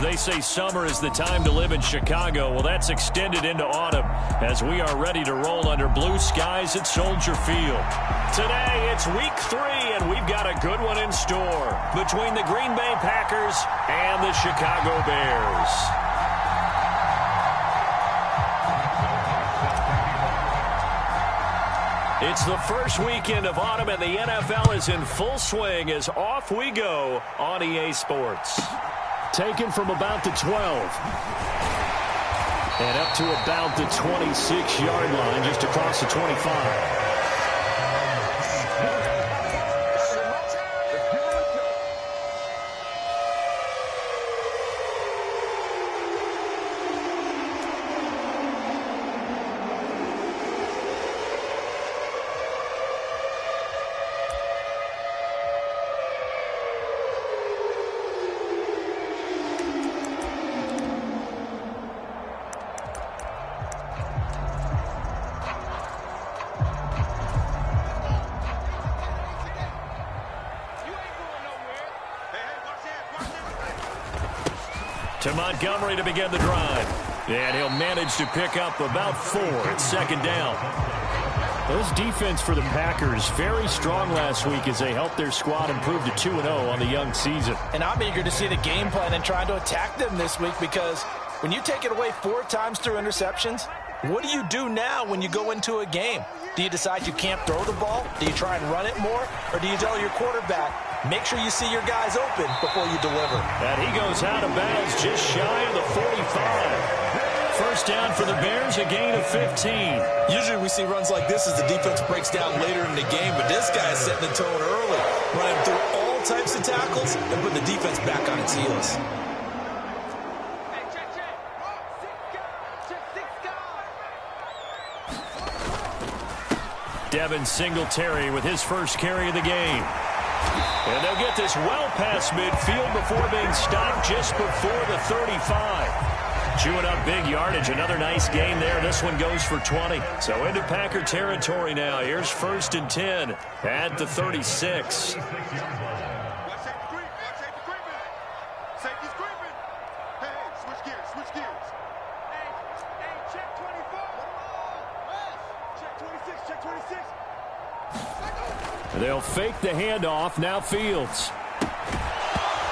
They say summer is the time to live in Chicago. Well, that's extended into autumn as we are ready to roll under blue skies at Soldier Field. Today, it's week 3, and we've got a good one in store between the Green Bay Packers and the Chicago Bears. It's the first weekend of autumn, and the NFL is in full swing as off we go on EA Sports. Taken from about the 12. And up to about the 26-yard line, just across the 25. To Montgomery to begin the drive. And he'll manage to pick up about 4 at second down. Those defense for the Packers, very strong last week as they helped their squad improve to 2-0 on the young season. And I'm eager to see the game plan and trying to attack them this week, because when you take it away 4 times through interceptions, what do you do now when you go into a game? Do you decide you can't throw the ball? Do you try and run it more? Or do you tell your quarterback, make sure you see your guys open before you deliver? And he goes out of bounds just shy of the 45. First down for the Bears, a gain of 15. Usually we see runs like this as the defense breaks down later in the game, but this guy is setting the tone early, running through all types of tackles and putting the defense back on its heels. Devin Singletary with his first carry of the game. And they'll get this well past midfield before being stopped just before the 35. Chewing up big yardage. Another nice gain there. This one goes for 20. So into Packer territory now. Here's 1st and 10 at the 36. They'll fake the handoff. Now Fields.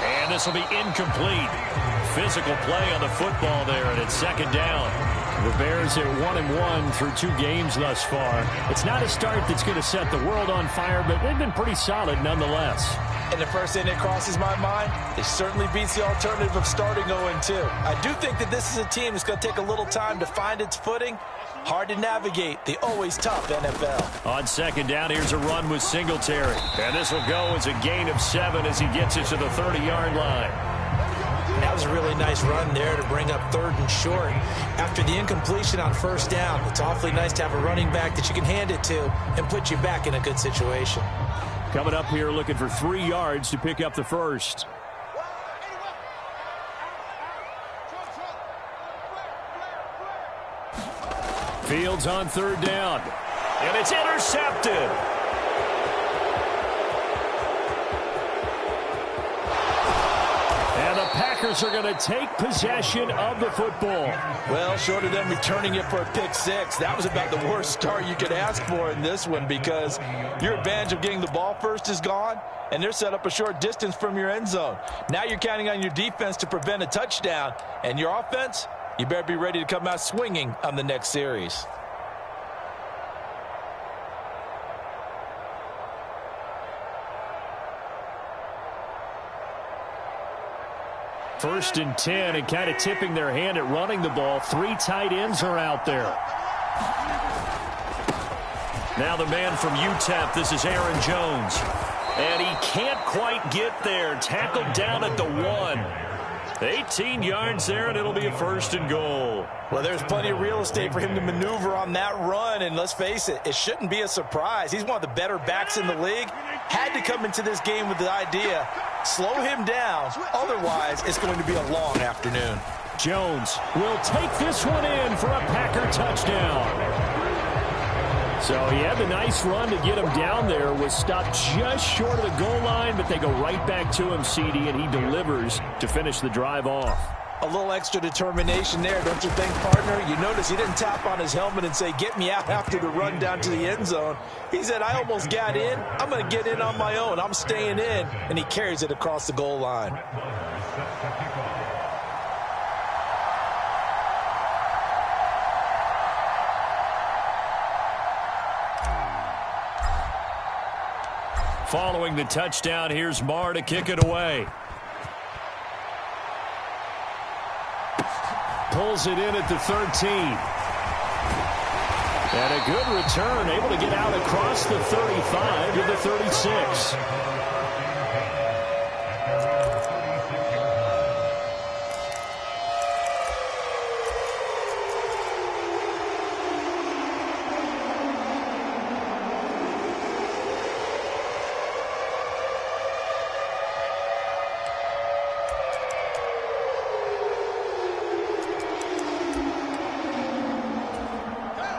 And this will be incomplete. Physical play on the football there, and it's second down. The Bears are 1-1 through 2 games thus far. It's not a start that's going to set the world on fire, but they've been pretty solid nonetheless. And the first thing that crosses my mind, it certainly beats the alternative of starting 0-2. I do think that this is a team that's going to take a little time to find its footing. Hard to navigate the always tough NFL. On second down, here's a run with Singletary. And this will go as a gain of 7 as he gets it to the 30-yard line. That was a really nice run there to bring up 3rd and short. After the incompletion on 1st down, it's awfully nice to have a running back that you can hand it to and put you back in a good situation. Coming up here looking for 3 yards to pick up the first. Fields on 3rd down. And it's intercepted. And the Packers are going to take possession of the football. Well, short of them returning it for a pick 6, that was about the worst start you could ask for in this one, because your advantage of getting the ball first is gone, and they're set up a short distance from your end zone. Now you're counting on your defense to prevent a touchdown, and your offense, you better be ready to come out swinging on the next series. First and 10, and kind of tipping their hand at running the ball. 3 tight ends are out there. Now the man from UTEP, this is Aaron Jones. And he can't quite get there. Tackled down at the 1. 18 yards there, and it'll be a 1st and goal. Well, there's plenty of real estate for him to maneuver on that run, and let's face it, it shouldn't be a surprise. He's one of the better backs in the league. Had to come into this game with the idea, slow him down, otherwise it's going to be a long afternoon. Jones will take this one in for a Packer touchdown. So he had the nice run to get him down there, was stopped just short of the goal line, but they go right back to him, CD, and he delivers to finish the drive off. A little extra determination there, don't you think, partner? You notice he didn't tap on his helmet and say, get me out after the run down to the end zone. He said, I almost got in. I'm going to get in on my own. I'm staying in. And he carries it across the goal line. Following the touchdown, here's Marr to kick it away. Pulls it in at the 13. And a good return, able to get out across the 35 to the 36.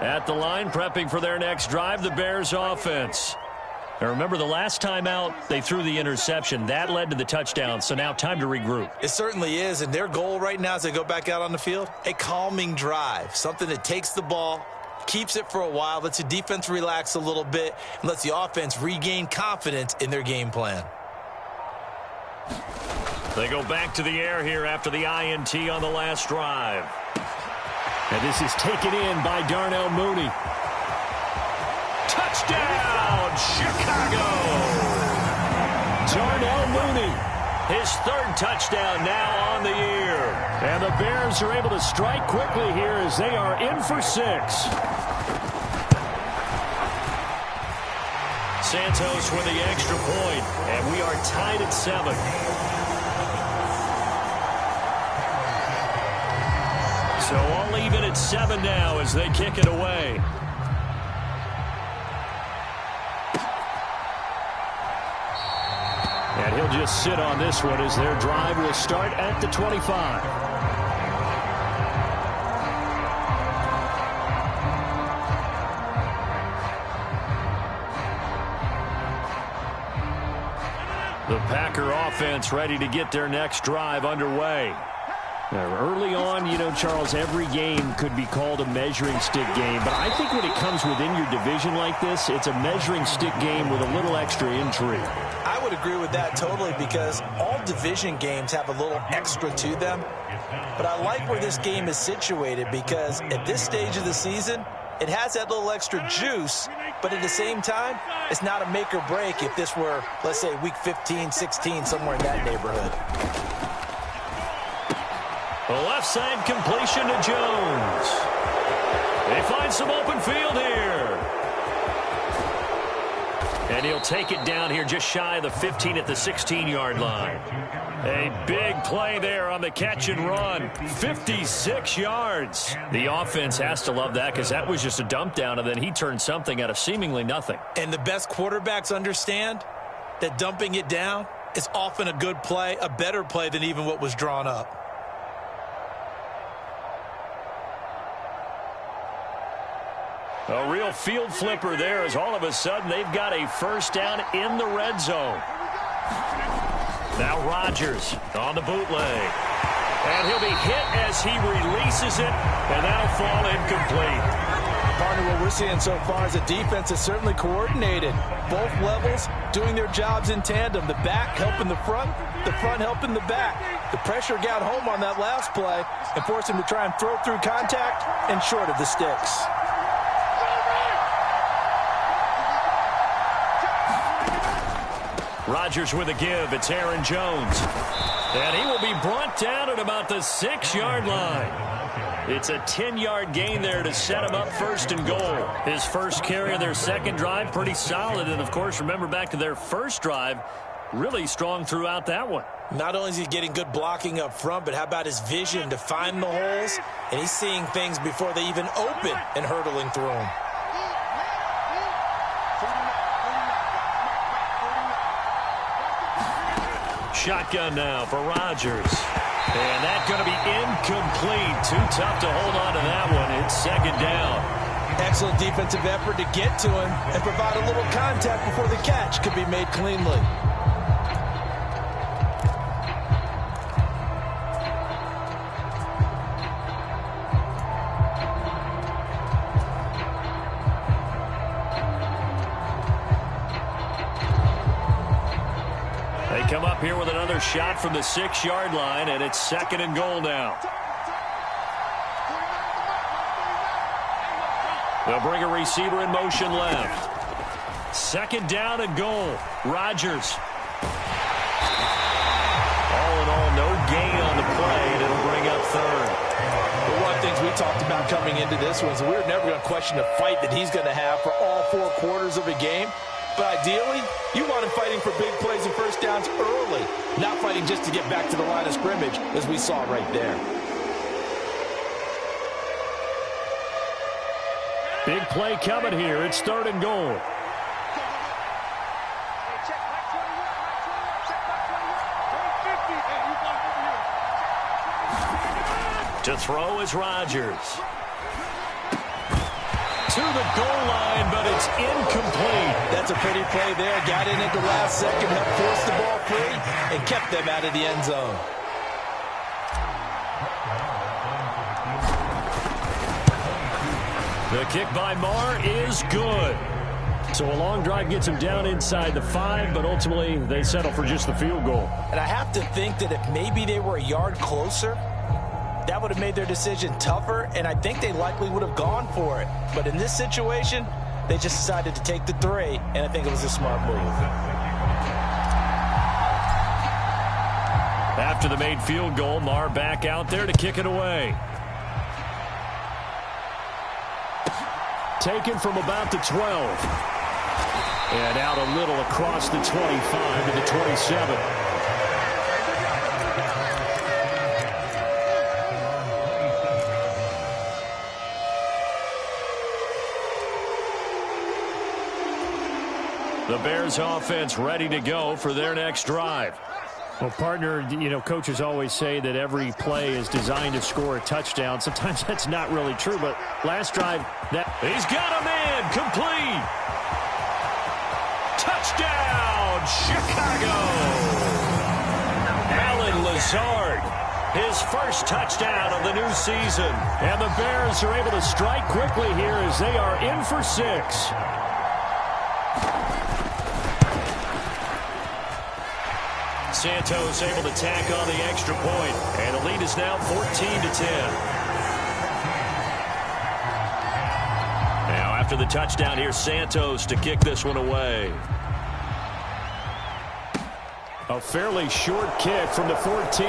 At the line, prepping for their next drive, the Bears offense. Now remember, the last time out, they threw the interception. That led to the touchdown, so now time to regroup. It certainly is, and their goal right now as they go back out on the field, a calming drive, something that takes the ball, keeps it for a while, lets the defense relax a little bit, and lets the offense regain confidence in their game plan. They go back to the air here after the INT on the last drive. And this is taken in by Darnell Mooney. Touchdown, Chicago! Darnell Mooney, his third touchdown now on the year. And the Bears are able to strike quickly here as they are in for 6. Santos with the extra point, and we are tied at 7. So all even at 7 now as they kick it away. And he'll just sit on this one as their drive will start at the 25. The Packer offense ready to get their next drive underway. Now, early on, you know, Charles, every game could be called a measuring stick game. But I think when it comes within your division like this, it's a measuring stick game with a little extra intrigue. I would agree with that totally because all division games have a little extra to them. But I like where this game is situated because at this stage of the season, it has that little extra juice. But at the same time, it's not a make or break if this were, let's say, week 15, 16, somewhere in that neighborhood. The left side completion to Jones. They find some open field here. And he'll take it down here just shy of the 15 at the 16-yard line. A big play there on the catch and run. 56 yards. The offense has to love that because that was just a dump down, and then he turned something out of seemingly nothing. And the best quarterbacks understand that dumping it down is often a good play, a better play than even what was drawn up. A real field flipper there as all of a sudden they've got a first down in the red zone. Now Rodgers on the bootleg. And he'll be hit as he releases it, and that'll fall incomplete. Partner, what we're seeing so far is a defense that's certainly coordinated. Both levels doing their jobs in tandem. The back helping the front helping the back. The pressure got home on that last play and forced him to try and throw through contact and short of the sticks. Rodgers with a give. It's Aaron Jones. And he will be brought down at about the 6-yard line. It's a 10-yard gain there to set him up first and goal. His first carry of their second drive, pretty solid. And, of course, remember back to their first drive, really strong throughout that one. Not only is he getting good blocking up front, but how about his vision to find the holes? And he's seeing things before they even open and hurtling through them. Shotgun now for Rodgers. And that's going to be incomplete. Too tough to hold on to that one. It's second down. Excellent defensive effort to get to him and provide a little contact before the catch could be made cleanly. They come up here with another shot from the 6-yard line, and it's 2nd and goal now. They'll bring a receiver in motion left. 2nd down and goal. Rodgers. All in all, no gain on the play, and it'll bring up 3rd. Well, one of the things we talked about coming into this was we were never going to question the fight that he's going to have for all 4 quarters of a game. But ideally, you want him fighting for big plays and first downs early, not fighting just to get back to the line of scrimmage, as we saw right there. Big play coming here. It's 3rd and goal. To throw is Rodgers. To the goal line, but it's incomplete. That's a pretty play there. Got in at the last second, helped force the ball free, and kept them out of the end zone. The kick by Marr is good. So a long drive gets him down inside the 5, but ultimately they settle for just the field goal. And I have to think that if maybe they were a yard closer, that would have made their decision tougher, and I think they likely would have gone for it. But in this situation, they just decided to take the 3, and I think it was a smart move. After the made field goal, Marr back out there to kick it away. Taken from about the 12. And out a little across the 25 to the 27. The Bears offense ready to go for their next drive. Well, partner, you know, coaches always say that every play is designed to score a touchdown. Sometimes that's not really true, but last drive, he's got a man complete. Touchdown, Chicago. Alan Lazard, his first touchdown of the new season. And the Bears are able to strike quickly here as they are in for 6. Santos able to tack on the extra point, and the lead is now 14-10. Now after the touchdown, here's Santos to kick this one away. A fairly short kick from the 14.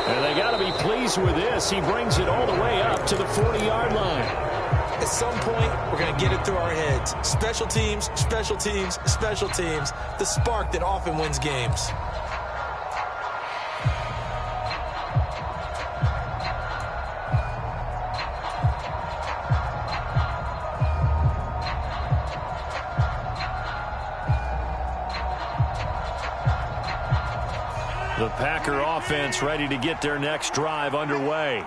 And they got to be pleased with this. He brings it all the way up to the 40-yard line. At some point, we're going to get it through our heads. Special teams, special teams, special teams. The spark that often wins games. The Packer offense ready to get their next drive underway.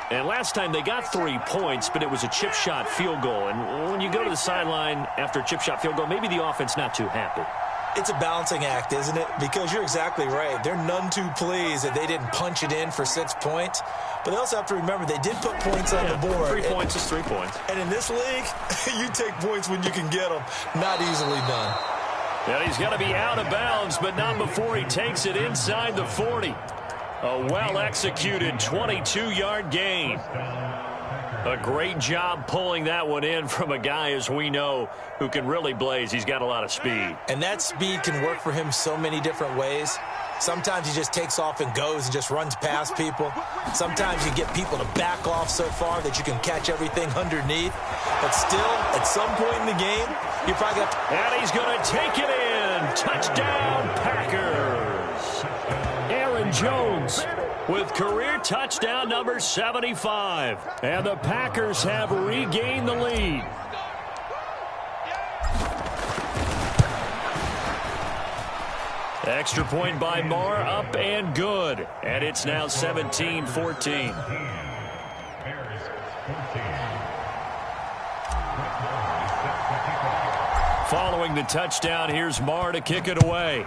And last time they got 3 points, but it was a chip shot field goal. And when you go to the sideline after a chip shot field goal, maybe the offense not too happy. It's a balancing act, isn't it? Because you're exactly right. They're none too pleased that they didn't punch it in for 6 points. But they also have to remember they did put points on the board. 3 points is 3 points. And in this league, you take points when you can get them. Not easily done. And he's going to be out of bounds, but not before he takes it inside the 40. A well-executed 22-yard gain. A great job pulling that one in from a guy, as we know, who can really blaze. He's got a lot of speed. And that speed can work for him so many different ways. Sometimes he just takes off and goes and just runs past people. Sometimes you get people to back off so far that you can catch everything underneath. But still, at some point in the game, you probably got to... And he's going to take it in. Touchdown, Packers. Aaron Jones with career touchdown number 75. And the Packers have regained the lead. Extra point by Marr, up and good. And it's now 17-14. Following the touchdown, here's Marr to kick it away.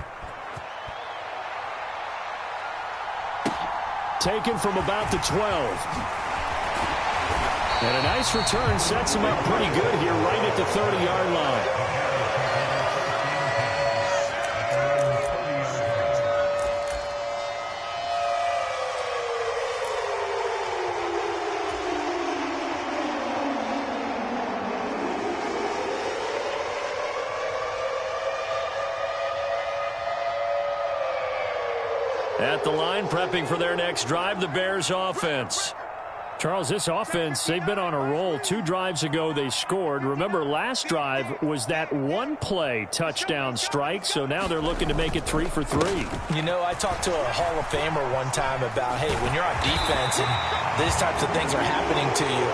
Taken from about the 12. And a nice return sets him up pretty good here right at the 30-yard line. At the line, prepping for their next drive, the Bears offense. Charles, this offense, they've been on a roll. 2 drives ago, they scored. Remember, last drive was that one-play touchdown strike, so now they're looking to make it 3 for 3. You know, I talked to a Hall of Famer one time about, hey, when you're on defense and these types of things are happening to you,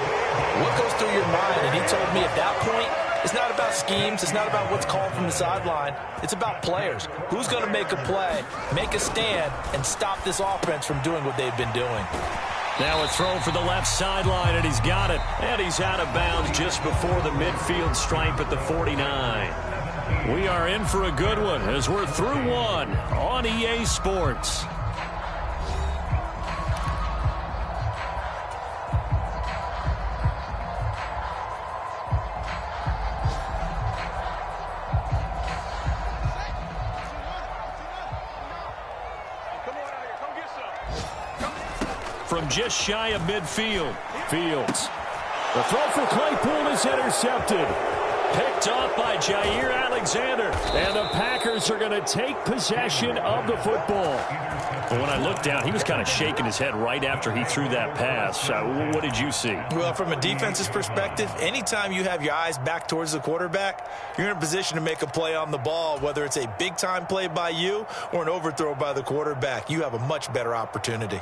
what goes through your mind? And he told me at that point, it's not about schemes. It's not about what's called from the sideline. It's about players. Who's going to make a play, make a stand, and stop this offense from doing what they've been doing? Now a throw for the left sideline, and he's got it. And he's out of bounds just before the midfield stripe at the 49. We are in for a good one as we're through one on EA Sports. From just shy of midfield. Fields. The throw for Claypool is intercepted. Picked off by Jair Alexander. And the Packers are going to take possession of the football. But when I looked down, he was kind of shaking his head right after he threw that pass. What did you see? Well, from a defense's perspective, anytime you have your eyes back towards the quarterback, you're in a position to make a play on the ball, whether it's a big-time play by you or an overthrow by the quarterback. You have a much better opportunity.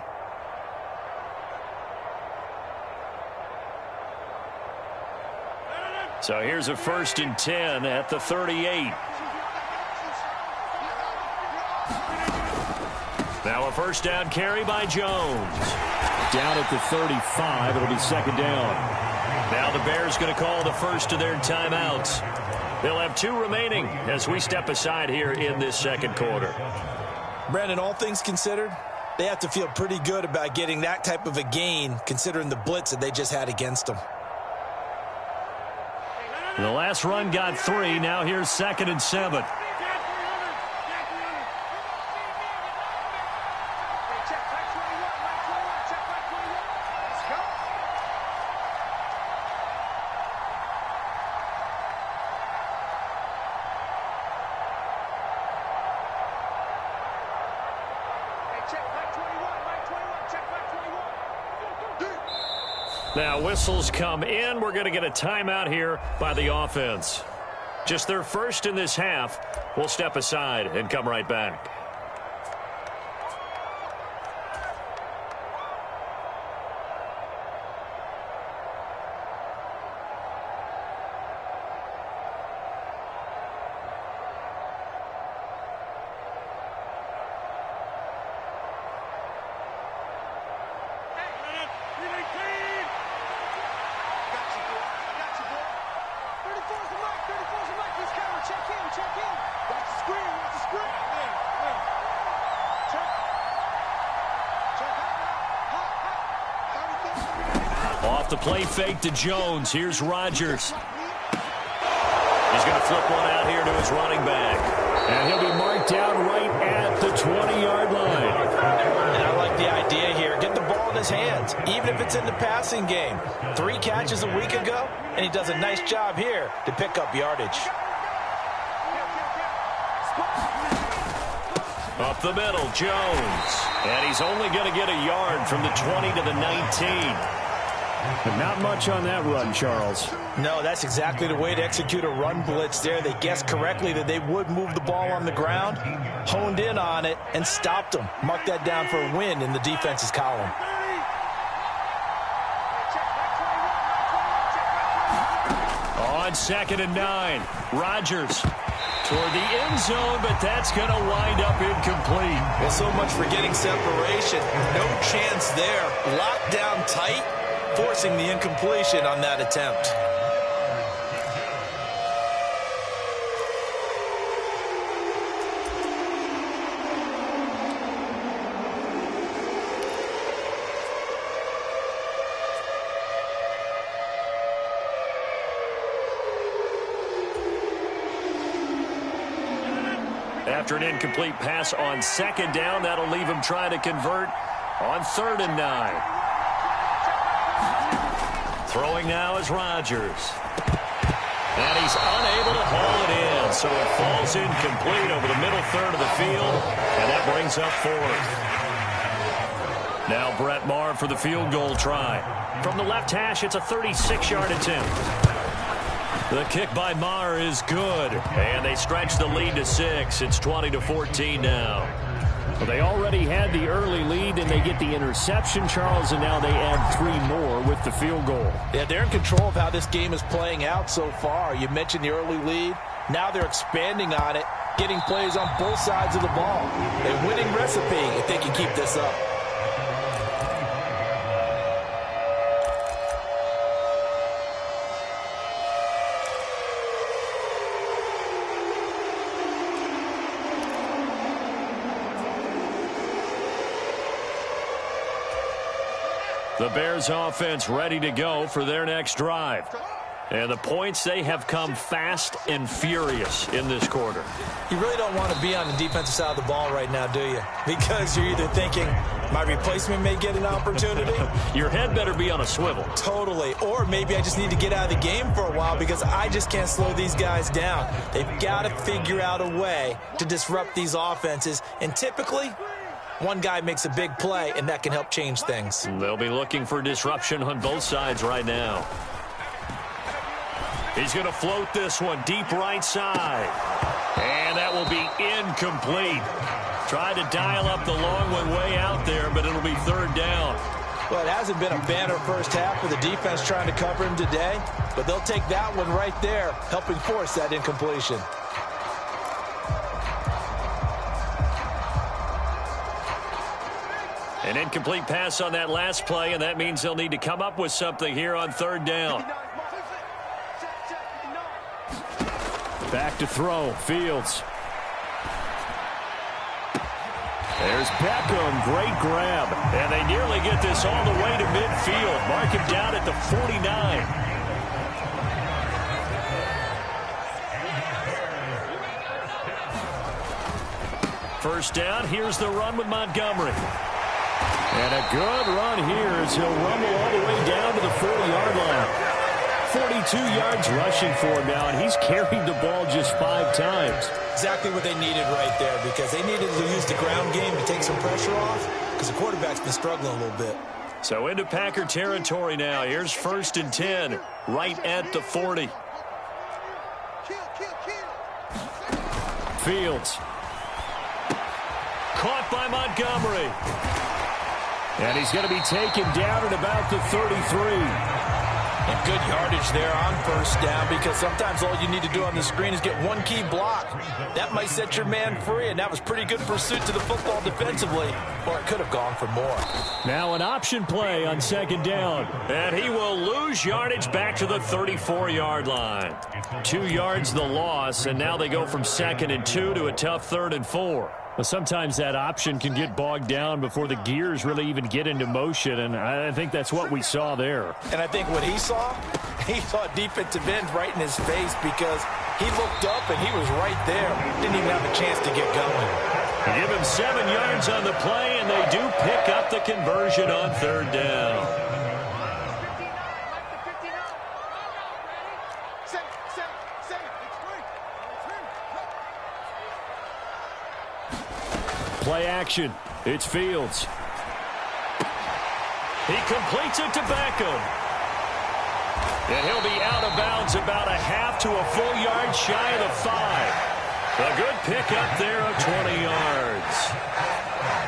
So here's a 1st and 10 at the 38. Now a first down carry by Jones. Down at the 35, it'll be 2nd down. Now the Bears going to call the first of their timeouts. They'll have 2 remaining as we step aside here in this 2nd quarter. Brandon, all things considered, they have to feel pretty good about getting that type of a gain considering the blitz that they just had against them. The last run got 3. Now here's 2nd and 7. Now whistles come in. We're going to get a timeout here by the offense. Just their first in this half. We'll step aside and come right back. Off the play fake to Jones. Here's Rodgers. He's going to flip one out here to his running back. And he'll be marked down right at the 20-yard line. And I like the idea here. Get the ball in his hands, even if it's in the passing game. 3 catches a week ago, and he does a nice job here to pick up yardage. Up the middle, Jones. And he's only going to get a yard from the 20 to the 19. But not much on that run, Charles. No, that's exactly the way to execute a run blitz there. They guessed correctly that they would move the ball on the ground, honed in on it, and stopped them. Mark that down for a win in the defense's column. On 2nd and 9, Rodgers toward the end zone, but that's going to wind up incomplete. Well, so much for getting separation. No chance there. Locked down tight. forcing the incompletion on that attempt. After an incomplete pass on second down, that'll leave him trying to convert on 3rd and 9. Throwing now is Rodgers. And he's unable to haul it in, so it falls incomplete over the middle third of the field, and that brings up 4th. Now Brett Maher for the field goal try. From the left hash, it's a 36-yard attempt. The kick by Maher is good, and they stretch the lead to 6. It's 20-14 now. Well, they already had the early lead, and they get the interception, Charles, and now they add 3 more with the field goal. Yeah, they're in control of how this game is playing out so far. You mentioned the early lead. Now they're expanding on it, getting plays on both sides of the ball. A winning recipe if they can keep this up. The Bears offense ready to go for their next drive. And the points, they have come fast and furious in this quarter. You really don't want to be on the defensive side of the ball right now, do you? Because you're either thinking, my replacement may get an opportunity. Your head better be on a swivel. Totally. Or maybe I just need to get out of the game for a while because I just can't slow these guys down. They've got to figure out a way to disrupt these offenses. And typically, one guy makes a big play, and that can help change things. They'll be looking for disruption on both sides right now. He's going to float this one deep right side. And that will be incomplete. Tried to dial up the long one way out there, but it'll be 3rd down. Well, it hasn't been a banner first half for the defense trying to cover him today, but they'll take that one right there, helping force that incompletion. An incomplete pass on that last play, and that means they'll need to come up with something here on 3rd down. Back to throw. Fields. There's Beckham. Great grab. And they nearly get this all the way to midfield. Mark him down at the 49. First down. Here's the run with Montgomery. And a good run here as he'll rumble all the way down to the 40-yard line. 42 yards rushing for him now, and he's carried the ball just 5 times. Exactly what they needed right there, because they needed to use the ground game to take some pressure off, because the quarterback's been struggling a little bit. So into Packer territory now. Here's 1st and 10, right at the 40. Fields. Caught by Montgomery. And he's going to be taken down at about the 33. And good yardage there on 1st down, because sometimes all you need to do on the screen is get one key block. That might set your man free, and that was pretty good pursuit to the football defensively, or it could have gone for more. Now an option play on 2nd down. And he will lose yardage back to the 34-yard line. 2 yards the loss, and now they go from 2nd and 2 to a tough 3rd and 4. Well, sometimes that option can get bogged down before the gears really even get into motion, and I think that's what we saw there. And I think what he saw defensive end right in his face, because he looked up and he was right there. Didn't even have a chance to get going. They give him 7 yards on the play, and they do pick up the conversion on 3rd down. Play action. It's Fields. He completes it to Beckham. And he'll be out of bounds about a half to a full yard shy of the 5. A good pickup there of 20 yards.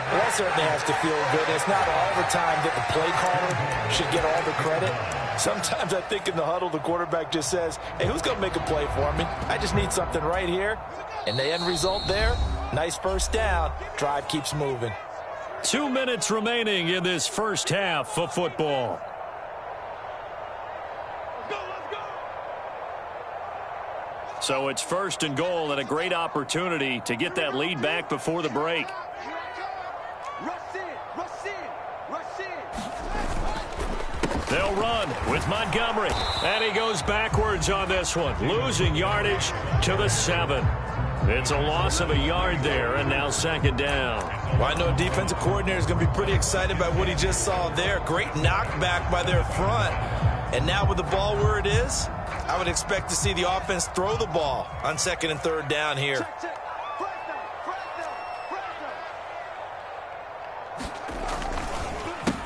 Well, that certainly has to feel good. It's not all the time that the play caller should get all the credit. Sometimes I think in the huddle, the quarterback just says, hey, who's going to make a play for me? I just need something right here. And the end result there, nice 1st down. Drive keeps moving. 2 minutes remaining in this first half of football. So it's 1st and goal and a great opportunity to get that lead back before the break. They'll run with Montgomery. And he goes backwards on this one, losing yardage to the 7. It's a loss of a yard there, and now 2nd down. Well, I know a defensive coordinator is going to be pretty excited by what he just saw there. Great knockback by their front. And now with the ball where it is, I would expect to see the offense throw the ball on 2nd and 3rd down here.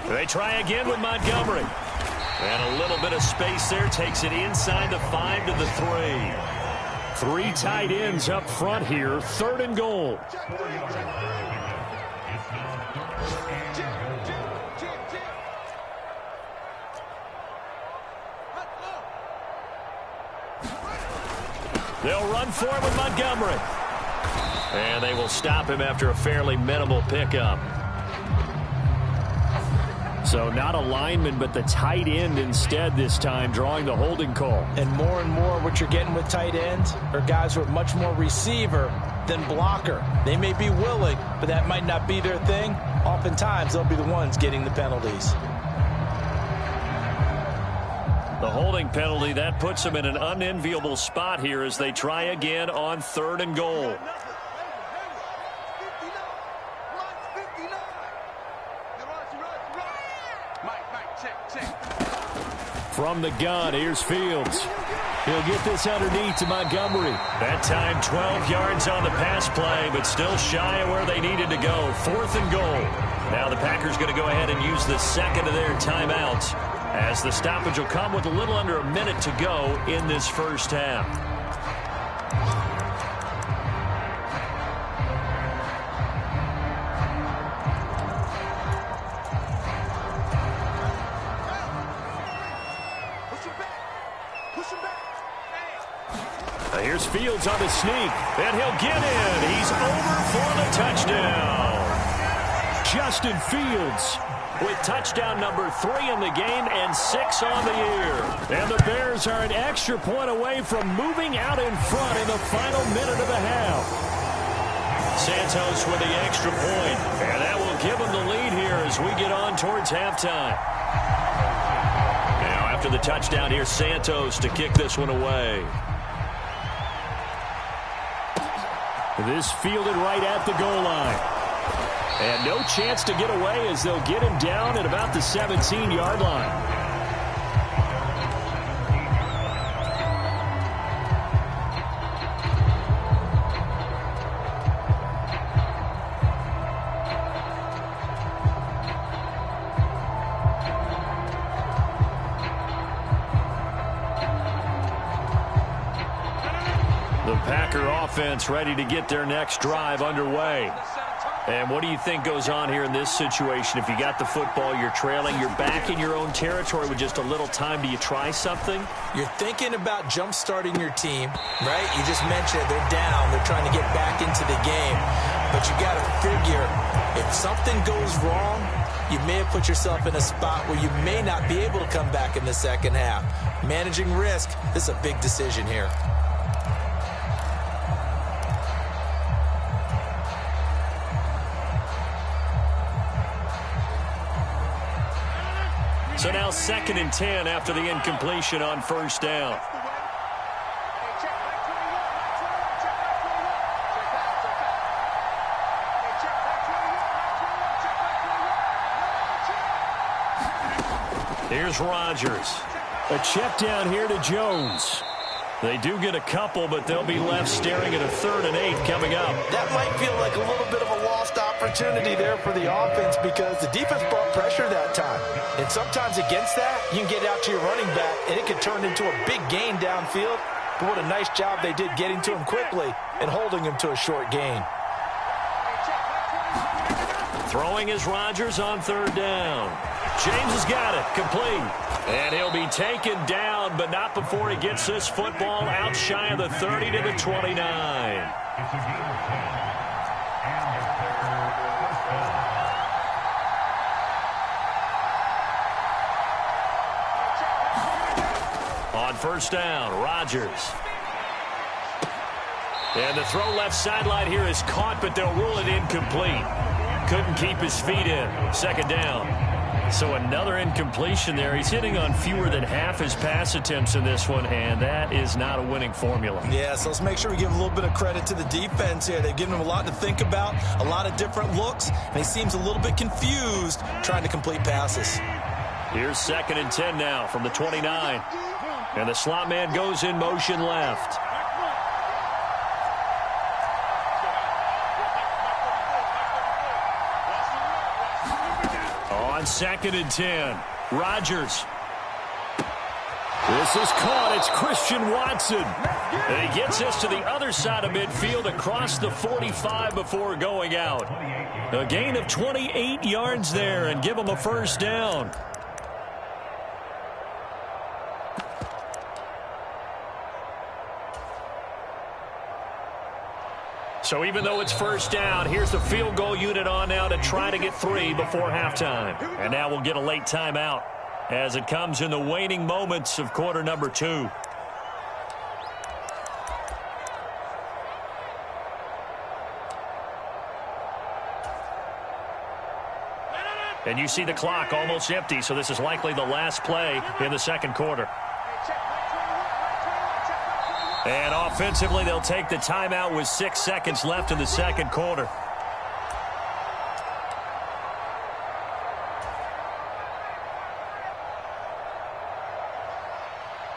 They try again with Montgomery. And a little bit of space there takes it inside the 5 to the 3. 3 tight ends up front here. 3rd and goal. They'll run for him with Montgomery. And they will stop him after a fairly minimal pickup. So not a lineman, but the tight end instead this time, drawing the holding call. And more what you're getting with tight ends are guys who are much more receiver than blocker. They may be willing, but that might not be their thing. Oftentimes, they'll be the ones getting the penalties. The holding penalty, that puts them in an unenviable spot here as they try again on 3rd and goal. From the gun, here's Fields. He'll get this underneath to Montgomery. That time 12 yards on the pass play, but still shy of where they needed to go. 4th and goal. Now the Packers going to go ahead and use the 2nd of their timeouts, as the stoppage will come with a little under a minute to go in this 1st half. Here's Fields on the sneak, and he'll get in. He's over for the touchdown. Justin Fields with touchdown number 3 in the game and 6 on the year. And the Bears are an extra point away from moving out in front in the final minute of the half. Santos with the extra point, and that will give them the lead here as we get on towards halftime. Now after the touchdown, here's Santos to kick this one away. This fielded right at the goal line. And no chance to get away as they'll get him down at about the 17-yard line. The Packer offense ready to get their next drive underway. And what do you think goes on here in this situation? If you got the football, you're trailing, you're back in your own territory with just a little time. Do you try something? You're thinking about jump-starting your team, right? You just mentioned it. They're down. They're trying to get back into the game. But you got to figure, if something goes wrong, you may have put yourself in a spot where you may not be able to come back in the 2nd half. Managing risk, this is a big decision here. So now 2nd and 10 after the incompletion on 1st down. Here's Rodgers. A check down here to Jones. They do get a couple, but they'll be left staring at a 3rd and 8 coming up. That might feel like a little bit of a lost opportunity there for the offense because the defense brought pressure that time. And sometimes against that, you can get out to your running back, and it could turn into a big gain downfield. But what a nice job they did getting to him quickly and holding him to a short gain. Throwing is Rodgers on 3rd down. James has got it, complete. And he'll be taken down, but not before he gets this football out shy of the 30 to the 29. On 1st down, Rodgers. And the throw left sideline here is caught, but they'll rule it incomplete. Couldn't keep his feet in. Second down. So another incompletion there. He's hitting on fewer than half his pass attempts in this one, and that is not a winning formula. Yeah, so let's make sure we give a little bit of credit to the defense here. They've given him a lot to think about, a lot of different looks, and he seems a little bit confused trying to complete passes. Here's 2nd and 10 now from the 29. And the slot man goes in motion left. On 2nd and 10, Rodgers. This is caught. It's Christian Watson. And he gets this to the other side of midfield across the 45 before going out. A gain of 28 yards there and give him a first down. So even though it's first down, here's the field goal unit on now to try to get 3 before halftime. And now we'll get a late timeout as it comes in the waning moments of quarter number 2. And you see the clock almost empty, so this is likely the last play in the second quarter. And offensively, they'll take the timeout with 6 seconds left in the second quarter.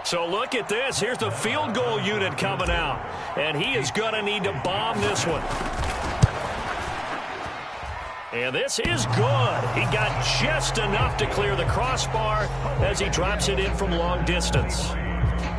So look at this. Here's the field goal unit coming out. And he is going to need to bomb this one. And this is good. He got just enough to clear the crossbar as he drops it in from long distance.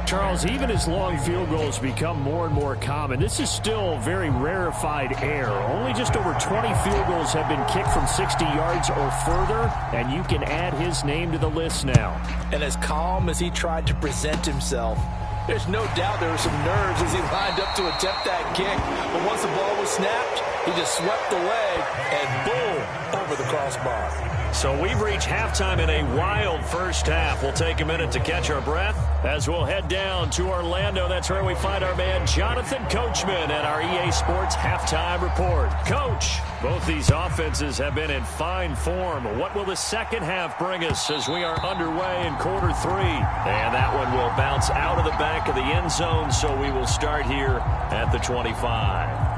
Charles, even as long field goals become more and more common, this is still very rarefied air. Only just over 20 field goals have been kicked from 60 yards or further, and you can add his name to the list now. And as calm as he tried to present himself, there's no doubt there were some nerves as he lined up to attempt that kick. But once the ball was snapped, he just swept the leg and boom, over the crossbar. So we've reached halftime in a wild first half. We'll take a minute to catch our breath as we'll head down to Orlando. That's where we find our man Jonathan Coachman at our EA Sports Halftime Report. Coach, both these offenses have been in fine form. What will the second half bring us as we are underway in quarter 3? And that one will bounce out of the back of the end zone, so we will start here at the 25.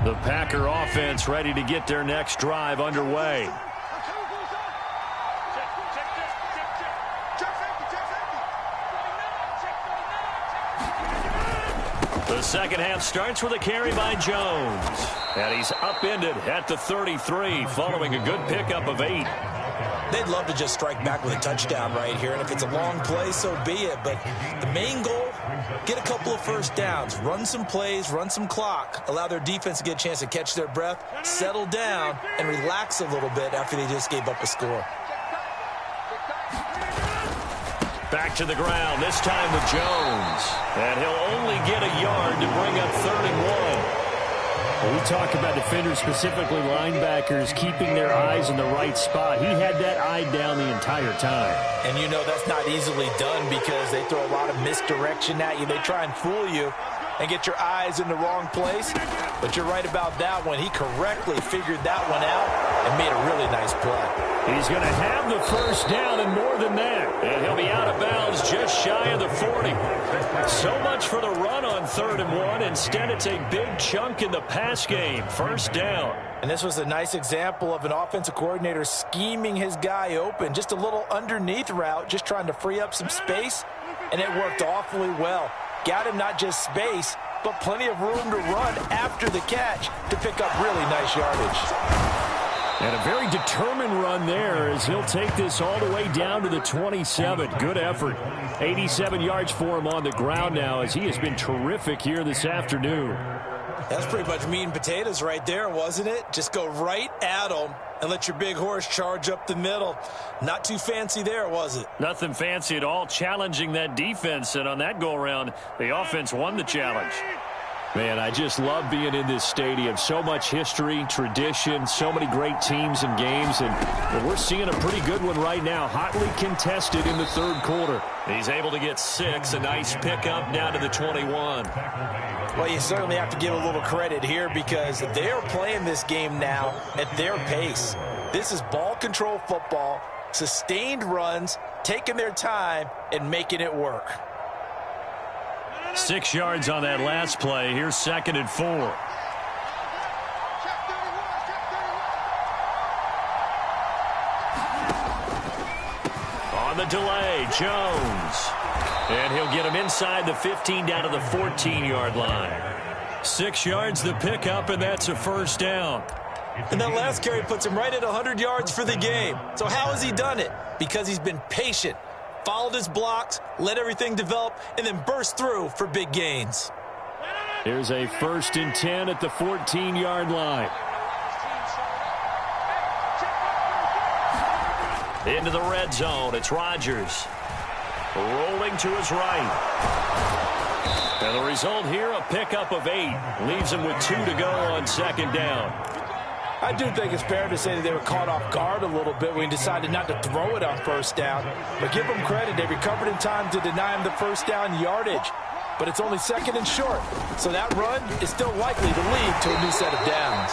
The Packer offense ready to get their next drive underway. The second half starts with a carry by Jones. And he's upended at the 33 following a good pickup of 8. They'd love to just strike back with a touchdown right here, and if it's a long play, so be it. But the main goal, get a couple of first downs, run some plays, run some clock, allow their defense to get a chance to catch their breath, settle down, and relax a little bit after they just gave up a score. Back to the ground, this time with Jones. And he'll only get a yard to bring up 3rd and 1. We talk about defenders, specifically linebackers, keeping their eyes in the right spot. He had that eye down the entire time. And you know that's not easily done because they throw a lot of misdirection at you. They try and fool you and get your eyes in the wrong place. But you're right about that one. He correctly figured that one out and made a really nice play. He's going to have the first down and more than that. And he'll be out of bounds just shy of the 40. So much for the run on 3rd and 1. Instead, it's a big chunk in the pass game. First down. And this was a nice example of an offensive coordinator scheming his guy open. Just a little underneath route, just trying to free up some space. And it worked awfully well. Got him not just space, but plenty of room to run after the catch to pick up really nice yardage. And a very determined run there as he'll take this all the way down to the 27. Good effort. 87 yards for him on the ground now as he has been terrific here this afternoon. That's pretty much meat and potatoes right there, wasn't it? Just go right at them and let your big horse charge up the middle. Not too fancy there, was it? Nothing fancy at all, challenging that defense. And on that go-around, the offense won the challenge. Man, I just love being in this stadium. So much history, tradition, so many great teams and games, and we're seeing a pretty good one right now, hotly contested in the third quarter. He's able to get 6, a nice pickup down to the 21. Well, you certainly have to give a little credit here because they're playing this game now at their pace. This is ball control football, sustained runs, taking their time, and making it work. 6 yards on that last play. Here's 2nd and 4. On the delay, Jones. And he'll get him inside the 15 down to the 14-yard line. 6 yards the pickup, and that's a first down. And that last carry puts him right at 100 yards for the game. So how has he done it? Because he's been patient, followed his blocks, let everything develop, and then burst through for big gains. Here's a 1st and 10 at the 14-yard line. Into the red zone, it's Rodgers. Rolling to his right. And the result here, a pickup of 8. Leaves him with 2 to go on 2nd down. I do think it's fair to say that they were caught off guard a little bit when he decided not to throw it on 1st down. But give them credit, they recovered in time to deny him the 1st down yardage. But it's only 2nd and short, so that run is still likely to lead to a new set of downs.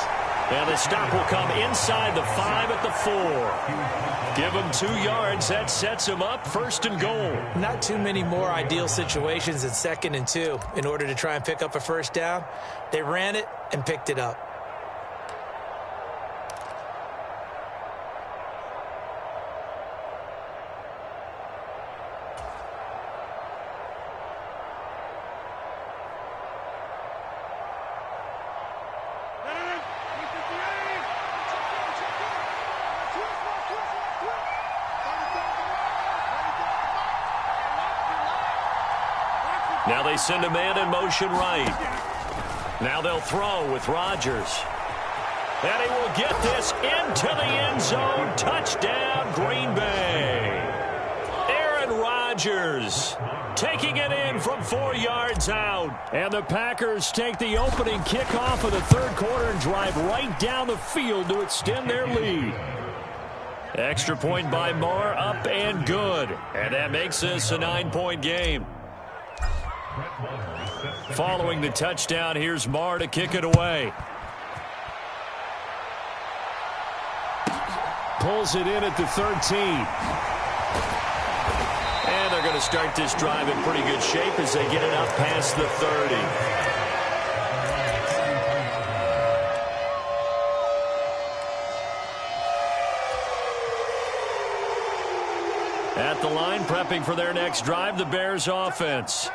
And the stop will come inside the 5 at the 4. Give him 2 yards. That sets him up 1st and goal. Not too many more ideal situations than 2nd and 2 in order to try and pick up a 1st down. They ran it and picked it up. Now they send a man in motion right. Now they'll throw with Rodgers. And he will get this into the end zone. Touchdown, Green Bay. Aaron Rodgers taking it in from 4 yards out. And the Packers take the opening kickoff of the third quarter and drive right down the field to extend their lead. Extra point by Moore, up and good. And that makes this a 9-point game. Following the touchdown, here's Marr to kick it away. Pulls it in at the 13. And they're going to start this drive in pretty good shape as they get it up past the 30. At the line, prepping for their next drive, the Bears offense.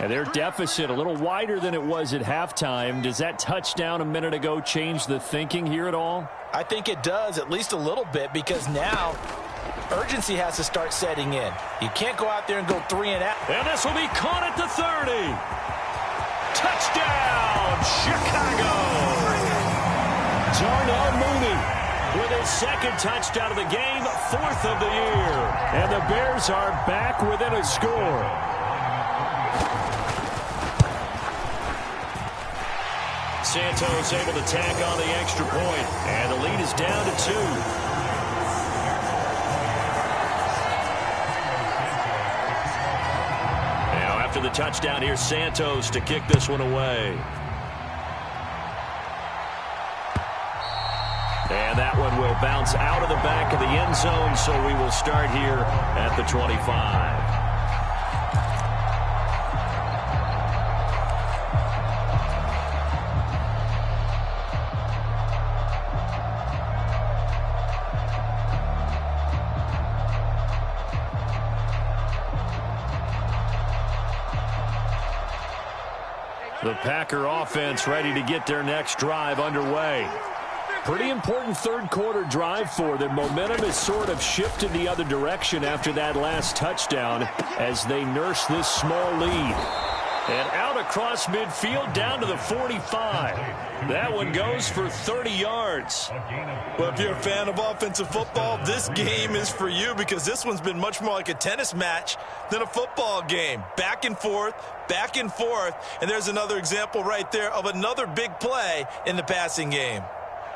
And their deficit a little wider than it was at halftime. Does that touchdown a minute ago change the thinking here at all? I think it does, at least a little bit, because now urgency has to start setting in. You can't go out there and go 3 and out. And this will be caught at the 30. Touchdown, Chicago. Darnell Mooney with his 2nd touchdown of the game, 4th of the year. And the Bears are back within a score. Santos able to tack on the extra point, and the lead is down to 2. Now after the touchdown, here's Santos to kick this one away. And that one will bounce out of the back of the end zone, so we will start here at the 25. The Packer offense ready to get their next drive underway. Pretty important third quarter drive for them. Momentum has sort of shifted the other direction after that last touchdown as they nurse this small lead. And out across midfield down to the 45. That one goes for 30 yards. Well, if you're a fan of offensive football, this game is for you because this one's been much more like a tennis match than a football game. Back and forth, and there's another example right there of another big play in the passing game.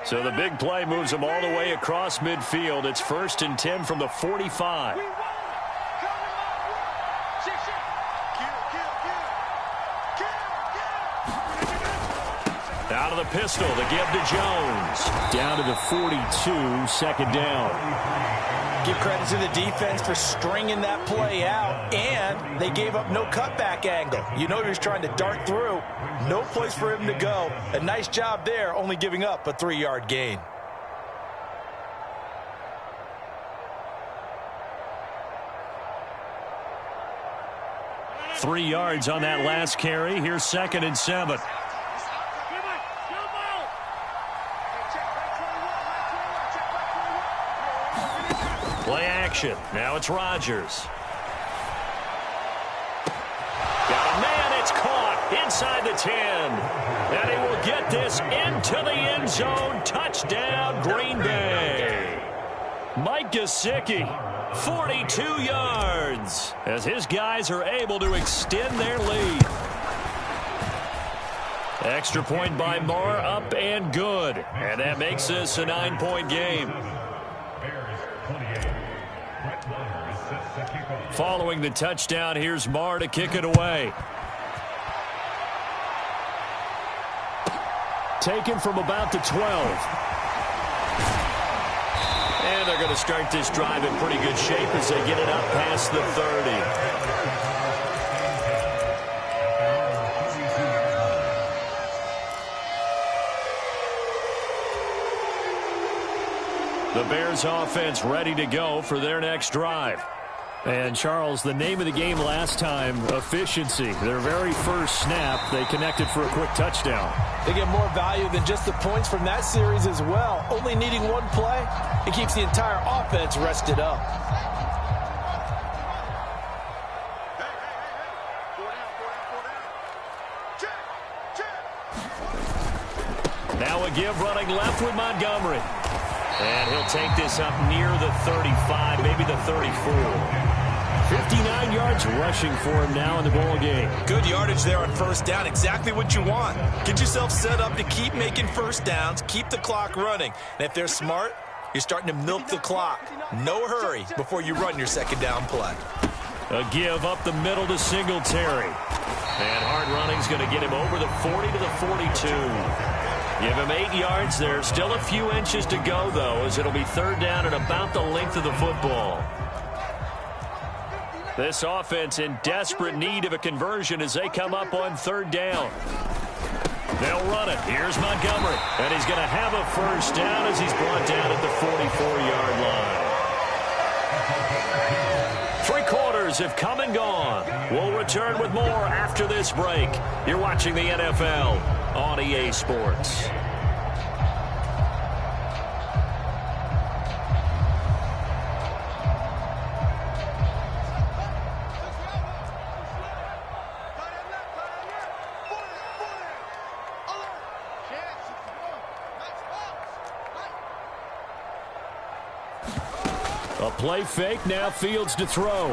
So the big play moves them all the way across midfield. It's 1st and 10 from the 45. Out of the pistol, the give to Jones. Down to the 42, 2nd down. Give credit to the defense for stringing that play out, and they gave up no cutback angle. You know he was trying to dart through. No place for him to go. A nice job there, only giving up a 3-yard gain. Three yards on that last carry. Here's 2nd and 7. Play action. Now it's Rodgers. Got a man. It's caught inside the 10. And he will get this into the end zone. Touchdown, Green Bay. Mike Gesicki, 42 yards, as his guys are able to extend their lead. Extra point by Marr, up and good. And that makes this a 9-point game. Following the touchdown, here's Marr to kick it away. Taken from about the 12. And they're going to start this drive in pretty good shape as they get it up past the 30. The Bears offense ready to go for their next drive. And, Charles, the name of the game last time, efficiency. Their very first snap, they connected for a quick touchdown. They get more value than just the points from that series as well. Only needing one play, it keeps the entire offense rested up. Now a give running left with Montgomery. And he'll take this up near the 35, maybe the 34. 59 yards rushing for him now in the ball game. Good yardage there on 1st down. Exactly what you want. Get yourself set up to keep making 1st downs, keep the clock running. And if they're smart, you're starting to milk the clock. No hurry before you run your 2nd down play. A give up the middle to Singletary. And hard running's going to get him over the 40 to the 42. Give him 8 yards there. Still a few inches to go, though, as it'll be 3rd down and about the length of the football. This offense in desperate need of a conversion as they come up on 3rd down. They'll run it. Here's Montgomery. And he's going to have a 1st down as he's brought down at the 44-yard line. 3 quarters have come and gone. We'll return with more after this break. You're watching the NFL on EA Sports. A play fake, now Fields to throw.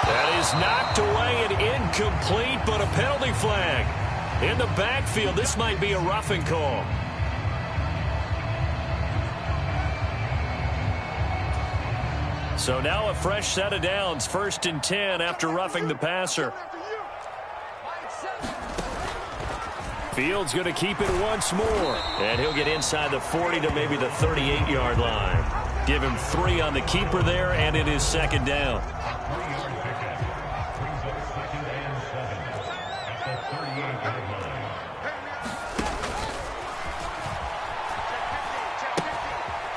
That is knocked away and incomplete, but a penalty flag. In the backfield, this might be a roughing call. So now a fresh set of downs, 1st and 10 after roughing the passer. Fields going to keep it once more. And he'll get inside the 40 to maybe the 38-yard line. Give him 3 on the keeper there, and it is 2nd down.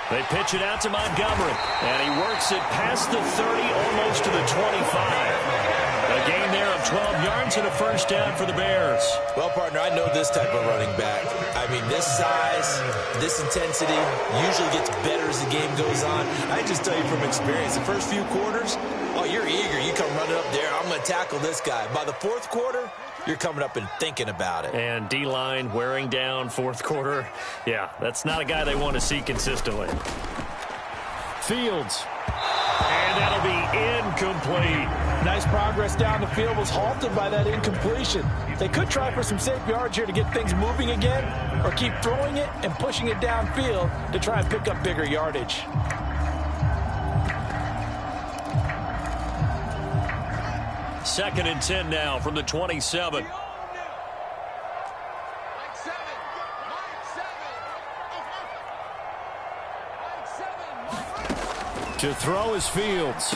They pitch it out to Montgomery, and he works it past the 30, almost to the 25. A gain there of 12 yards and a 1st down for the Bears. Well, partner, I know this type of running back. I mean, this size, this intensity usually gets better as the game goes on. I just tell you from experience, the first few quarters, Oh, you're eager. You come running up there. I'm going to tackle this guy. By the fourth quarter, you're coming up and thinking about it. And D-line wearing down fourth quarter. Yeah, that's not a guy they want to see consistently. Fields. And that'll be incomplete. Nice progress down the field, was halted by that incompletion. They could try for some safe yards here to get things moving again, or keep throwing it and pushing it downfield to try and pick up bigger yardage. Second and 10 now from the 27. To throw is Fields.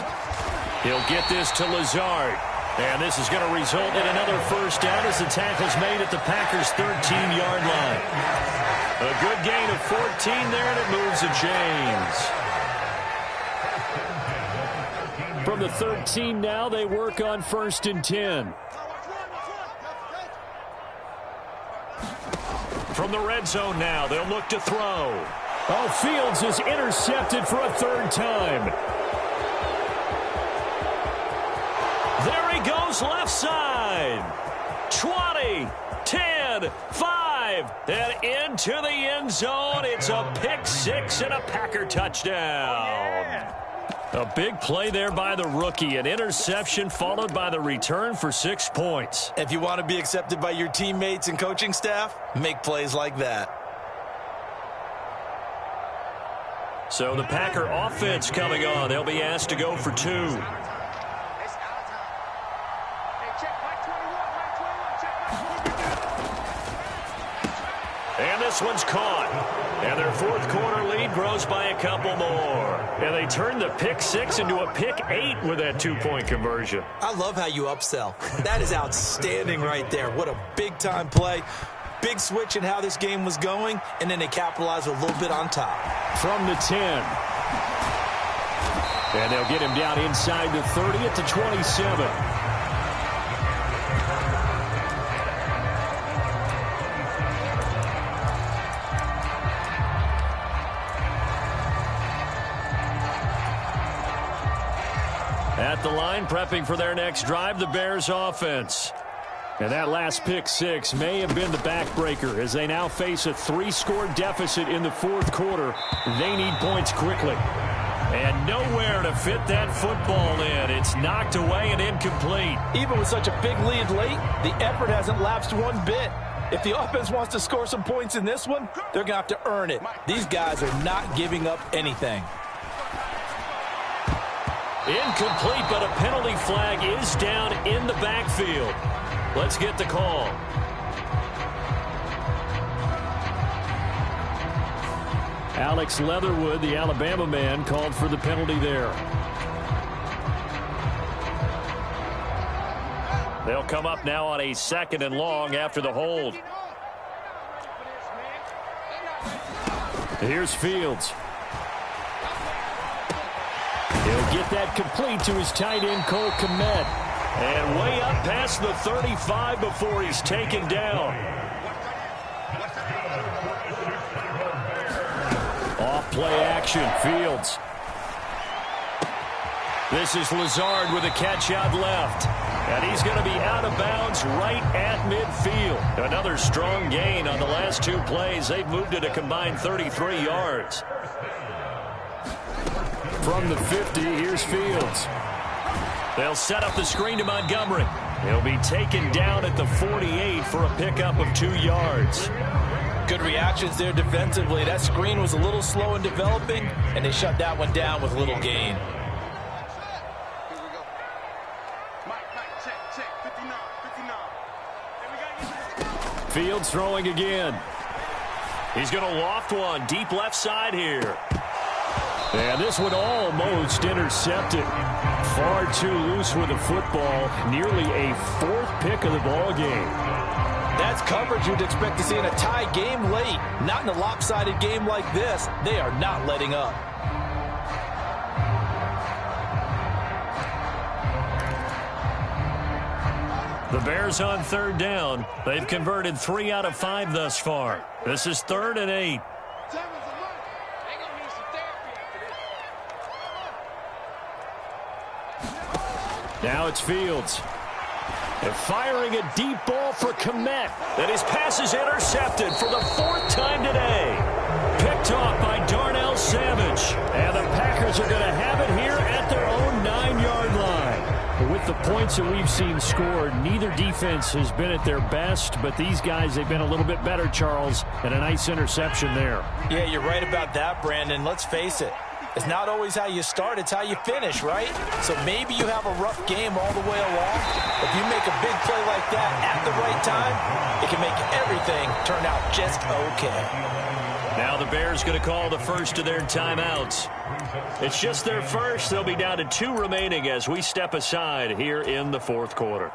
He'll get this to Lazard. And this is going to result in another first down as the tackle's made at the Packers' 13-yard line. A good gain of 14 there, and it moves the chains. From the 13 now, they work on 1st and 10. From the red zone now, they'll look to throw. Oh, Fields is intercepted for a third time. There he goes left side. 20, 10, 5, and into the end zone. It's a pick six and a Packer touchdown. A big play there by the rookie. An interception followed by the return for 6 points. If you want to be accepted by your teammates and coaching staff, make plays like that. So the Packer offense coming on. They'll be asked to go for 2. And this one's caught. And their fourth quarter lead grows by a couple more. And they turn the pick 6 into a pick 8 with that 2-point conversion. I love how you upsell. That is outstanding right there. What a big-time play. Big switch in how this game was going, and then they capitalized a little bit on top. From the 10. And they'll get him down inside the 30 at the 27. At the line, prepping for their next drive, the Bears offense. And that last pick 6 may have been the backbreaker as they now face a 3-score deficit in the fourth quarter. They need points quickly. And nowhere to fit that football in. It's knocked away and incomplete. Even with such a big lead late, the effort hasn't lapsed one bit. If the offense wants to score some points in this one, they're going to have to earn it. These guys are not giving up anything. Incomplete, but a penalty flag is down in the backfield. Let's get the call. Alex Leatherwood, the Alabama man, called for the penalty there. They'll come up now on a 2nd and long after the hold. Here's Fields. He'll get that complete to his tight end, Cole Kmet. And way up past the 35 before he's taken down. Off play action, Fields. This is Lazard with a catch out left. And he's going to be out of bounds right at midfield. Another strong gain on the last 2 plays. They've moved it a combined 33 yards. From the 50, here's Fields. They'll set up the screen to Montgomery. He'll be taken down at the 48 for a pickup of 2 yards. Good reactions there defensively. That screen was a little slow in developing, and they shut that one down with little gain. Fields throwing again. He's going to loft one deep left side here. And this one almost intercepted. Far too loose with the football. Nearly a 4th pick of the ball game. That's coverage you'd expect to see in a tie game late. Not in a lopsided game like this. They are not letting up. The Bears on 3rd down. They've converted 3 out of 5 thus far. This is 3rd and 8. Now it's Fields. And firing a deep ball for Kmet. And his pass is intercepted for the fourth time today. Picked off by Darnell Savage. And the Packers are going to have it here at their own 9-yard line. With the points that we've seen scored, neither defense has been at their best, but these guys, they've been a little bit better, Charles, and a nice interception there. Yeah, you're right about that, Brandon. Let's face it. It's not always how you start, it's how you finish, right? So maybe you have a rough game all the way along. If you make a big play like that at the right time, it can make everything turn out just okay. Now the Bears going to call the first of their timeouts. It's just their first. They'll be down to 2 remaining as we step aside here in the fourth quarter.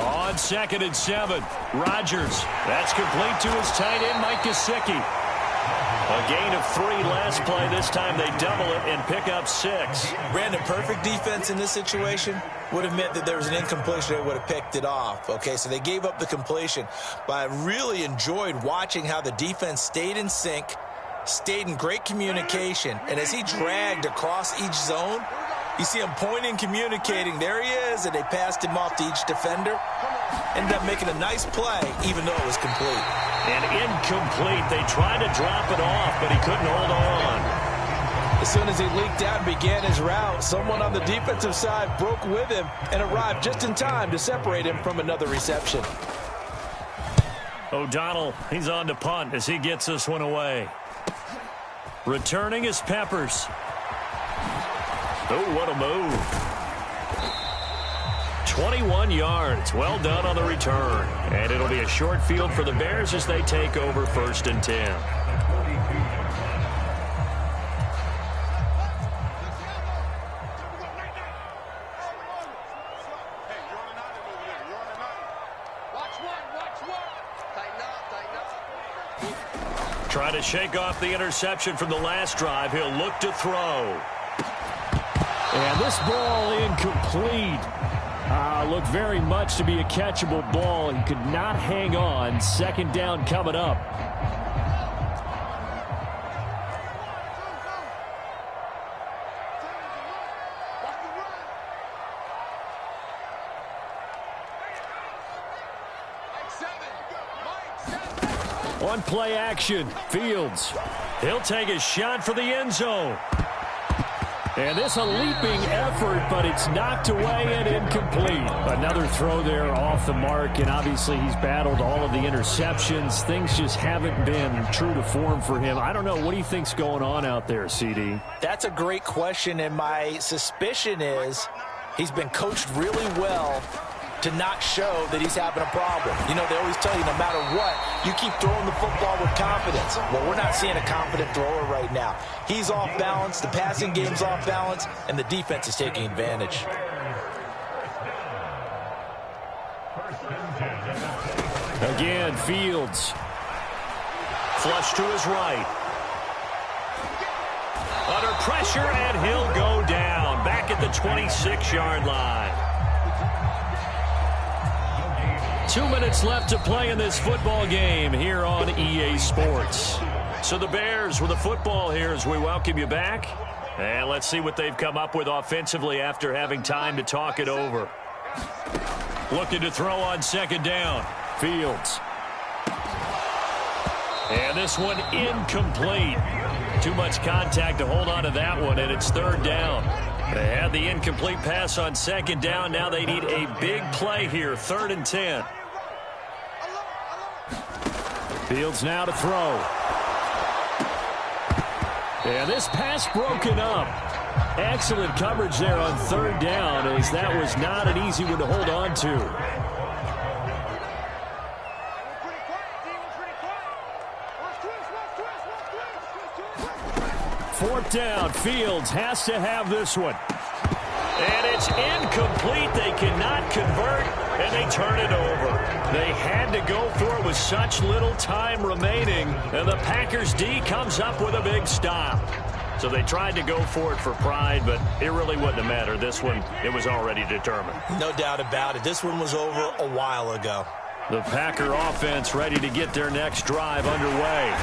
On 2nd and 7, Rodgers. That's complete to his tight end, Mike Gesicki. A gain of 3 last play. This time they double it and pick up 6. Brandon, perfect defense in this situation would have meant that there was an incompletion. They would have picked it off. Okay, so they gave up the completion. But I really enjoyed watching how the defense stayed in sync, stayed in great communication. And as he dragged across each zone, you see him pointing, communicating. There he is, and they passed him off to each defender. Ended up making a nice play, even though it was complete. And incomplete. They tried to drop it off, but he couldn't hold on. As soon as he leaked out and began his route, someone on the defensive side broke with him and arrived just in time to separate him from another reception. O'Donnell, he's on to punt as he gets this one away. Returning is Peppers. Oh, what a move. 21 yards. Well done on the return. And it'll be a short field for the Bears as they take over 1st and 10. Try to shake off the interception from the last drive. He'll look to throw. And this ball incomplete. Looked very much to be a catchable ball. He could not hang on. 2nd down coming up. On play action, Fields. He'll take a shot for the end zone. And this a leaping effort, but it's knocked away and incomplete. Another throw there off the mark, and obviously he's battled all of the interceptions. Things just haven't been true to form for him. I don't know. What do you think's going on out there, CD? That's a great question, and my suspicion is he's been coached really well to not show that he's having a problem. You know, they always tell you no matter what, you keep throwing the football with confidence. Well, we're not seeing a confident thrower right now. He's off balance, the passing game's off balance, and the defense is taking advantage. Again, Fields. Flush to his right. Under pressure, and he'll go down. Back at the 26-yard line. 2 minutes left to play in this football game here on EA Sports. So the Bears with the football here as we welcome you back. And let's see what they've come up with offensively after having time to talk it over. Looking to throw on 2nd down. Fields. And this one incomplete. Too much contact to hold on to that one, and it's 3rd down. They had the incomplete pass on 2nd down. Now they need a big play here, 3rd and 10. Fields now to throw. And this pass broken up. Excellent coverage there on 3rd down, as that was not an easy one to hold on to. Fourth down, Fields has to have this one. And it's incomplete. They cannot convert, and they turn it over. They had to go for it with such little time remaining, and the Packers D comes up with a big stop. So they tried to go for it for pride, but it really wouldn't have mattered. This one, it was already determined. No doubt about it. This one was over a while ago. The Packer offense ready to get their next drive underway.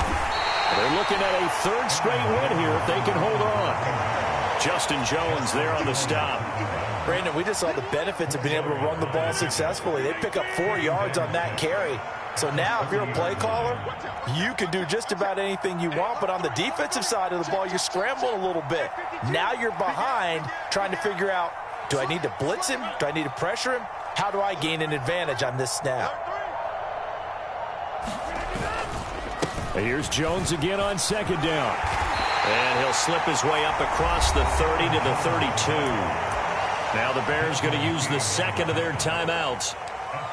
They're looking at a third straight win here if they can hold on. Justin Jones there on the stop. Brandon, we just saw the benefits of being able to run the ball successfully. They pick up 4 yards on that carry. So now if you're a play caller, you can do just about anything you want. But on the defensive side of the ball, you're scrambling a little bit. Now you're behind trying to figure out, do I need to blitz him? Do I need to pressure him? How do I gain an advantage on this snap? Here's Jones again on second down. And he'll slip his way up across the 30 to the 32. Now the Bears going to use the second of their timeouts,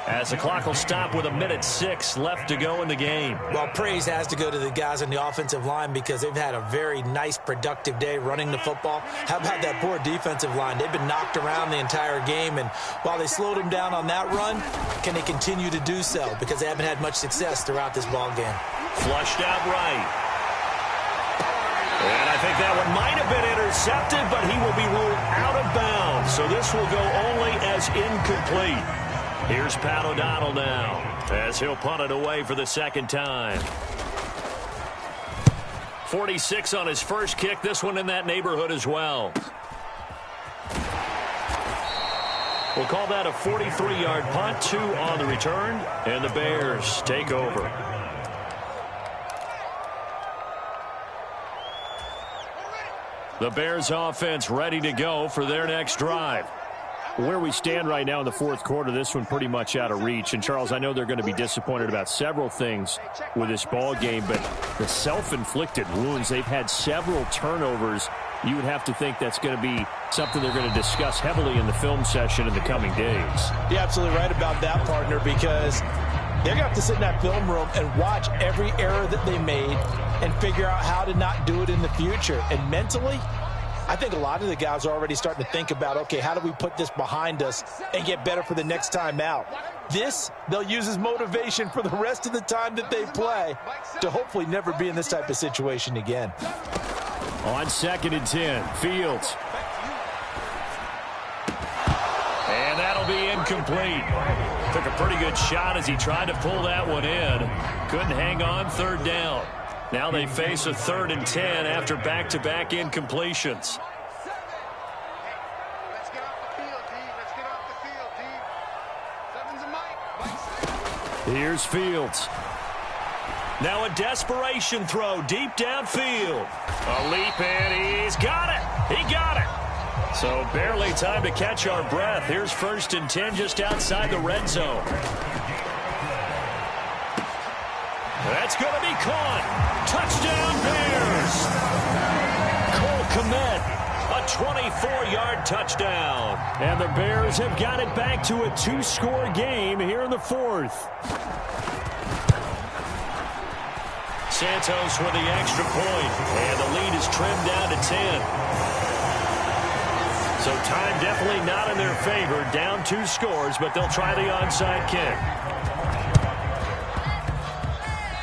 as the clock will stop with 1:06 left to go in the game. Well, praise has to go to the guys on the offensive line because they've had a very nice, productive day running the football. How about that poor defensive line? They've been knocked around the entire game, and while they slowed them down on that run, can they continue to do so? Because they haven't had much success throughout this ball game. Flushed out right. And I think that one might have been intercepted, but he will be ruled out of bounds. So this will go only as incomplete. Here's Pat O'Donnell now, as he'll punt it away for the second time. 46 on his first kick. This one in that neighborhood as well. We'll call that a 43-yard punt, 2 on the return, and the Bears take over. The Bears offense ready to go for their next drive. Where we stand right now in the fourth quarter, this one pretty much out of reach. And, Charles, I know they're going to be disappointed about several things with this ball game, but the self-inflicted wounds, they've had several turnovers. You would have to think that's going to be something they're going to discuss heavily in the film session in the coming days. You're absolutely right about that, partner, because they're going to have to sit in that film room and watch every error that they made and figure out how to not do it in the future. And mentally, I think a lot of the guys are already starting to think about, okay, how do we put this behind us and get better for the next time out? This, they'll use as motivation for the rest of the time that they play to hopefully never be in this type of situation again. On 2nd and 10, Fields. And that'll be incomplete. Took a pretty good shot as he tried to pull that one in. Couldn't hang on, 3rd down. Now they face a 3rd and 10 after back-to-back incompletions. Let's get off the field, D. Let's get off the field, D. 7's a mic. Here's Fields. Now a desperation throw deep downfield. A leap, and he's got it. He got it. So barely time to catch our breath. Here's 1st and 10 just outside the red zone. That's going to be caught. Touchdown, Bears. Cole Kmet, a 24-yard touchdown. And the Bears have got it back to a 2-score game here in the 4th. Santos with the extra point, and the lead is trimmed down to 10. So time definitely not in their favor. Down 2 scores, but they'll try the onside kick.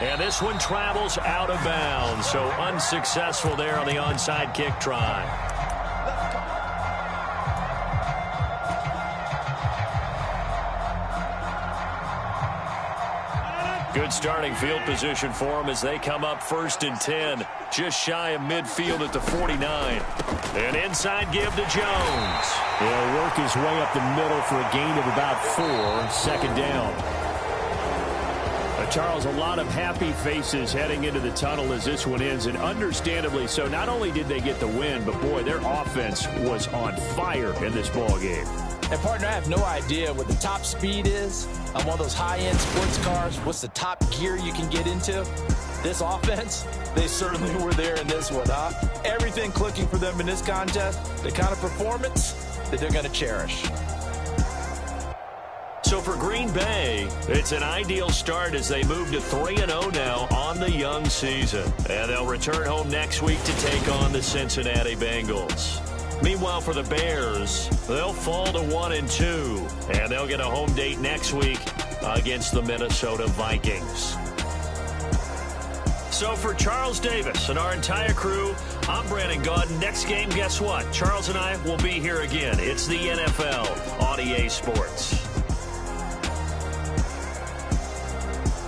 And this one travels out of bounds, so unsuccessful there on the onside kick try. Good starting field position for them as they come up 1st and 10, just shy of midfield at the 49. An inside give to Jones. He'll work his way up the middle for a gain of about 4, 2nd down. Charles, a lot of happy faces heading into the tunnel as this one ends, and understandably so. Not only did they get the win, but, boy, their offense was on fire in this ball game. And, partner, I have no idea what the top speed is on one of those high-end sports cars. What's the top gear you can get into? This offense, they certainly were there in this one, huh? Everything clicking for them in this contest, the kind of performance that they're going to cherish. So for Green Bay, it's an ideal start as they move to 3-0 now on the young season. And they'll return home next week to take on the Cincinnati Bengals. Meanwhile, for the Bears, they'll fall to 1-2, and they'll get a home date next week against the Minnesota Vikings. So for Charles Davis and our entire crew, I'm Brandon Gaudin. Next game, guess what? Charles and I will be here again. It's the NFL on EA Sports.